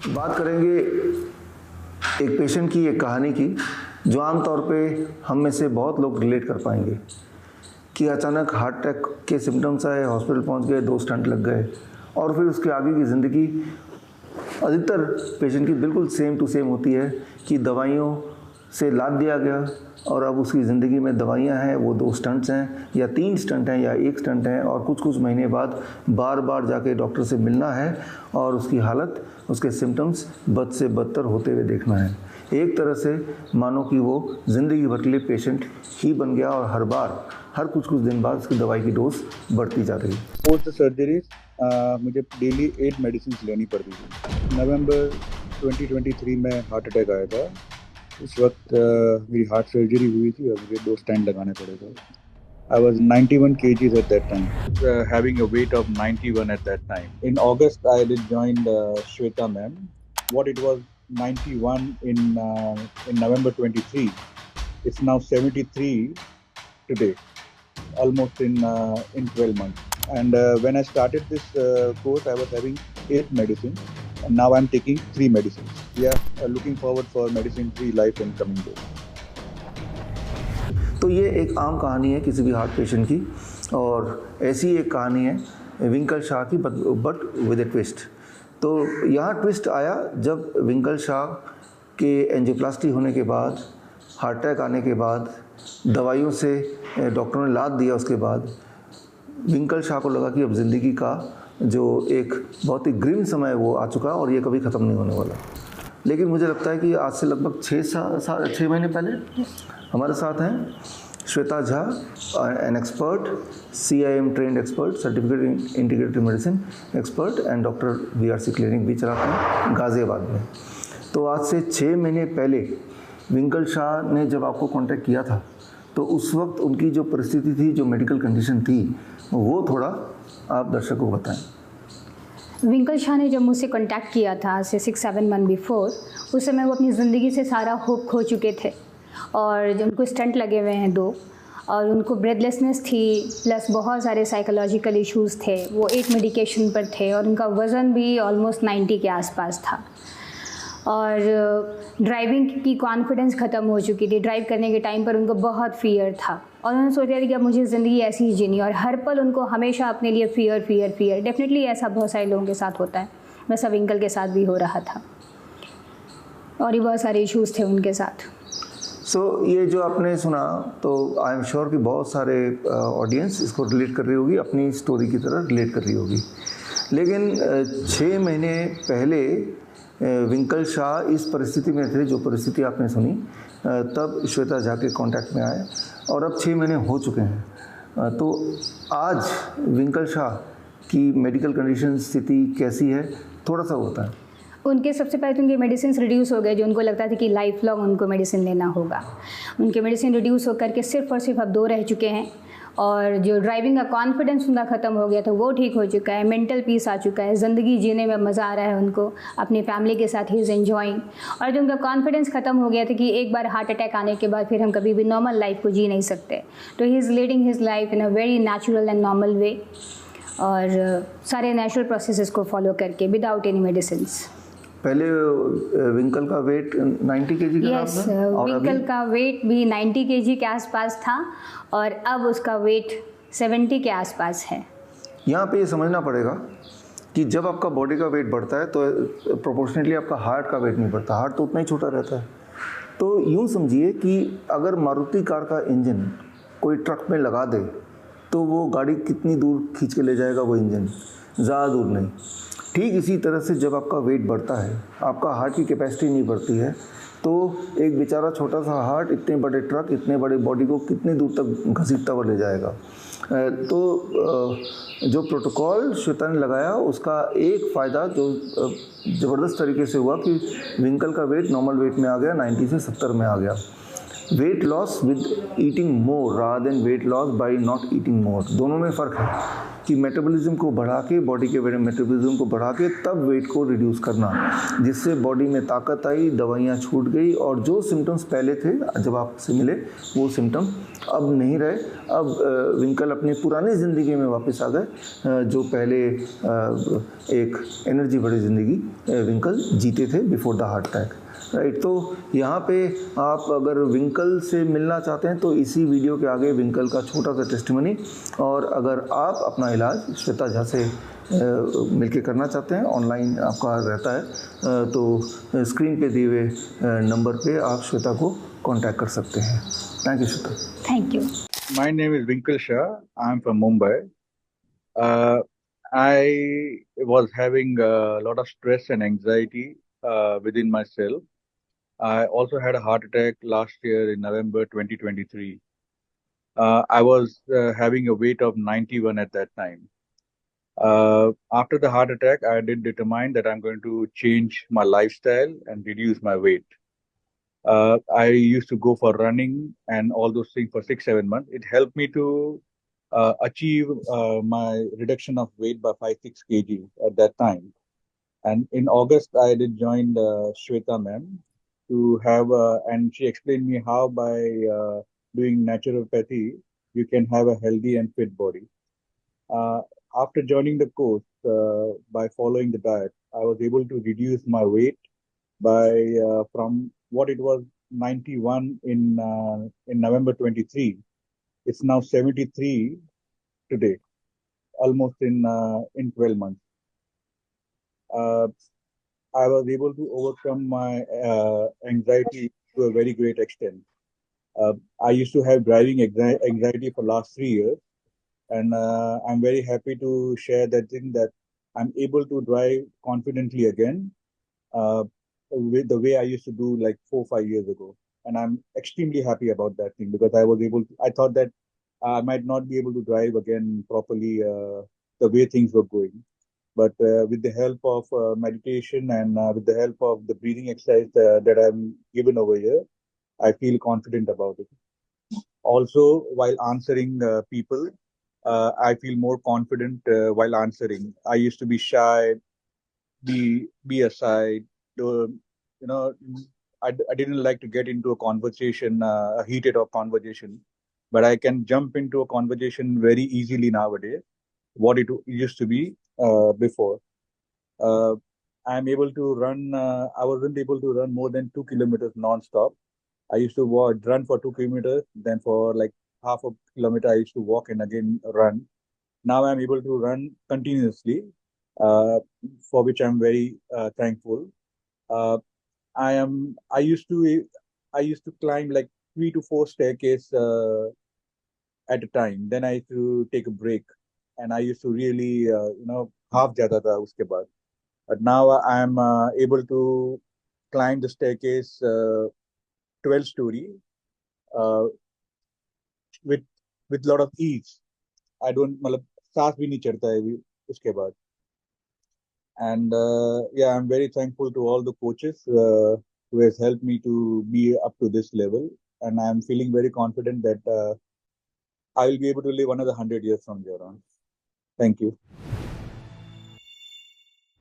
बात करेंगे एक पेशेंट की, एक कहानी की, जो आमतौर पे हम में से बहुत लोग रिलेट कर पाएंगे कि अचानक हार्ट अटैक के सिम्टम्स आए, हॉस्पिटल पहुंच गए, 2 स्टंट लग गए और फिर उसके आगे की ज़िंदगी अधिकतर पेशेंट की बिल्कुल सेम टू सेम होती है कि दवाइयों से लाद दिया गया और अब उसकी ज़िंदगी में दवाइयाँ हैं, वो 2 स्टंट्स हैं या 3 स्टंट हैं या 1 स्टंट है और कुछ महीने बाद बार बार जाके डॉक्टर से मिलना है और उसकी हालत, उसके सिम्टम्स बद से बदतर होते हुए देखना है। एक तरह से मानो कि वो ज़िंदगी भर के लिए पेशेंट ही बन गया और हर कुछ दिन बाद उसकी दवाई की डोज बढ़ती जा रही है। पोस्ट सर्जरीज मुझे डेली 8 मेडिसिन लेनी पड़ती थी। नवंबर 2023 में हार्ट अटैक आया था। उस वक्त मेरी हार्ट सर्जरी हुई थी और मुझे 2 स्टेंट लगाने पड़े थे। I was 91 kgs at that time, having a weight of 91 at that time. In August, I did join Shweta ma'am. What it was 91 in November 23, it's now 73 today, almost in 12 months. And when I started this course, I was having 8 medicines, and now I'm taking 3 medicines. Yeah, looking forward for medicine-free life in coming days. तो ये एक आम कहानी है किसी भी heart patient की और ऐसी एक कहानी है विंकल शाह की, बट विद ए ट्विस्ट। तो यहाँ ट्विस्ट आया जब विंकल शाह के एंजियोप्लास्टी होने के बाद, हार्ट अटैक आने के बाद, दवाइयों से डॉक्टरों ने लाद दिया, उसके बाद विंकल शाह को लगा कि अब ज़िंदगी का जो एक बहुत ही ग्रिम समय वो आ चुका और ये कभी ख़त्म नहीं होने वाला। लेकिन मुझे लगता है कि आज से लगभग 6 महीने पहले हमारे साथ हैं Shweta Jha, an expert, CIM trend expert, certificate integrated medicine expert and doctor VRC clinic भी चलाते हैं गाज़ियाबाद में। तो आज से 6 महीने पहले विंकल शाह ने जब आपको कांटेक्ट किया था तो उस वक्त उनकी जो परिस्थिति थी, जो मेडिकल कंडीशन थी, वो थोड़ा आप दर्शकों को बताएं। विंकल शाह ने जब मुझसे कांटेक्ट किया था आज से 6-7 मंथ बिफोर, उस समय वो अपनी ज़िंदगी से सारा होप खो चुके थे और जो उनको स्टंट लगे हुए हैं 2 और उनको ब्रेथलेसनेस थी, प्लस बहुत सारे साइकोलॉजिकल इश्यूज़ थे। वो 8 मेडिकेशन पर थे और उनका वज़न भी ऑलमोस्ट 90 के आसपास था और ड्राइविंग की कॉन्फिडेंस ख़त्म हो चुकी थी। ड्राइव करने के टाइम पर उनको बहुत फ़ियर था और उन्होंने सोच लिया था कि अब मुझे ज़िंदगी ऐसी ही जीनी और हर पल उनको हमेशा अपने लिए फ़ियर। डेफिनेटली ऐसा बहुत सारे लोगों के साथ होता है, वैसा विंकल के साथ भी हो रहा था और ये बहुत सारे इश्यूज़ थे उनके साथ। ये जो आपने सुना तो आई एम श्योर कि बहुत सारे ऑडियंस इसको रिलेट कर रही होगी, अपनी स्टोरी की तरह रिलेट कर रही होगी। लेकिन 6 महीने पहले विंकल शाह इस परिस्थिति में थे, जो परिस्थिति आपने सुनी, तब श्वेता झा के कांटेक्ट में आए और अब 6 महीने हो चुके हैं। तो आज विंकल शाह की मेडिकल कंडीशन, स्थिति कैसी है, थोड़ा सा होता है। उनके सबसे पहले तो उनके मेडिसिन रिड्यूस हो गए, जो उनको लगता था कि लाइफ लॉन्ग उनको मेडिसिन लेना होगा। उनके मेडिसिन रिड्यूस होकर के सिर्फ और सिर्फ अब 2 रह चुके हैं और जो ड्राइविंग का कॉन्फिडेंस उनका ख़त्म हो गया था वो ठीक हो चुका है, मेंटल पीस आ चुका है, ज़िंदगी जीने में मज़ा आ रहा है उनको, अपनी फैमिली के साथ ही इज़ एंजॉइंग। और जो उनका कॉन्फिडेंस ख़त्म हो गया था कि एक बार हार्ट अटैक आने के बाद फिर हम कभी भी नॉर्मल लाइफ को जी नहीं सकते, तो he is leading his life in a very natural and normal way और सारे नेचुरल प्रोसेसेस को फॉलो करके विदाउट एनी मेडिसिन। पहले विंकल का वेट 90 kg का यस, विंकल का वेट भी 90 kg के आसपास था और अब उसका वेट 70 के आसपास है। यहाँ पे ये समझना पड़ेगा कि जब आपका बॉडी का वेट बढ़ता है तो प्रोपोर्शनेटली आपका हार्ट का वेट नहीं बढ़ता, हार्ट तो उतना ही छोटा रहता है। तो यूँ समझिए कि अगर मारुति कार का इंजन कोई ट्रक में लगा दे तो वो गाड़ी कितनी दूर खींच के ले जाएगा वो इंजन, ज़्यादा दूर नहीं। ठीक इसी तरह से जब आपका वेट बढ़ता है, आपका हार्ट की कैपेसिटी नहीं बढ़ती है, तो एक बेचारा छोटा सा हार्ट इतने बड़े ट्रक, इतने बड़े बॉडी को कितने दूर तक घसीटता हुआ ले जाएगा। तो जो प्रोटोकॉल श्वेता ने लगाया उसका एक फ़ायदा जो ज़बरदस्त तरीके से हुआ कि विंकल का वेट नॉर्मल वेट में आ गया, 90 से 70 में आ गया। Weight loss with eating more rather than weight loss by not eating मोर, दोनों में फ़र्क है कि मेटाबॉलिज्म को बढ़ा के, बॉडी के मेटाबॉलिज्म को बढ़ा के तब वेट को रिड्यूस करना, जिससे बॉडी में ताकत आई, दवाइयाँ छूट गई और जो सिम्टम्स पहले थे जब आपसे मिले वो सिम्टम अब नहीं रहे। अब विंकल अपनी पुरानी ज़िंदगी में वापस आ गए, जो पहले एक एनर्जी भरी ज़िंदगी विंकल जीते थे before the heart attack, right. तो यहाँ पे आप अगर विंकल से मिलना चाहते हैं तो इसी वीडियो के आगे विंकल का छोटा सा टेस्टिमनी, और अगर आप अपना इलाज श्वेता झा से मिलके करना चाहते हैं, ऑनलाइन आपका रहता है, तो स्क्रीन पे दिए हुए नंबर पे आप श्वेता को कांटेक्ट कर सकते हैं। Thank you Shweta. Thank you. My name is Winkle Shah. I'm from Mumbai. I was having a lot of stress and anxiety within myself. I also had a heart attack last year in November 2023. I was having a weight of 91 at that time. After the heart attack, I did determine that I'm going to change my lifestyle and reduce my weight. I used to go for running and all those things for 6-7 months. It helped me to achieve my reduction of weight by 5-6 kg at that time. And in August, I did join Shweta ma'am to have, and she explained me how by doing naturopathy, you can have a healthy and fit body. After joining the course, by following the diet, I was able to reduce my weight by from what it was 91 in November 23. It's now 73 today, almost in 12 months. I was able to overcome my anxiety to a very great extent. I used to have driving anxiety for last 3 years, and I'm very happy to share that thing that I'm able to drive confidently again, with the way I used to do like 4-5 years ago. And I'm extremely happy about that thing because I was able to, I thought that I might not be able to drive again properly the way things were going. But with the help of meditation and with the help of the breathing exercise that I'm given over here, I feel confident about it. Also, while answering people, I feel more confident while answering. I used to be shy, be aside. You know, I didn't like to get into a conversation, a heated of conversation, but I can jump into a conversation very easily nowadays. What it used to be before. I'm able to run. I wasn't able to run more than 2 kilometers non-stop. I used to run for 2 kilometers, then for like half a kilometer, I used to walk and again run. Now I'm able to run continuously, uh, for which I'm very thankful. Uh, I used to climb like 3 to 4 staircase at a time. Then I used to take a break, and I used to really half jata tha uske baad. But now I am able to climb the staircase 12 story uh, with lot of ease. I don't मतलब सांस भी नहीं चढ़ता है उसके बाद. And yeah, I'm very thankful to all the coaches who has helped me to be up to this level, and I'm feeling very confident that I will be able to live another 100 years from here on. Thank you.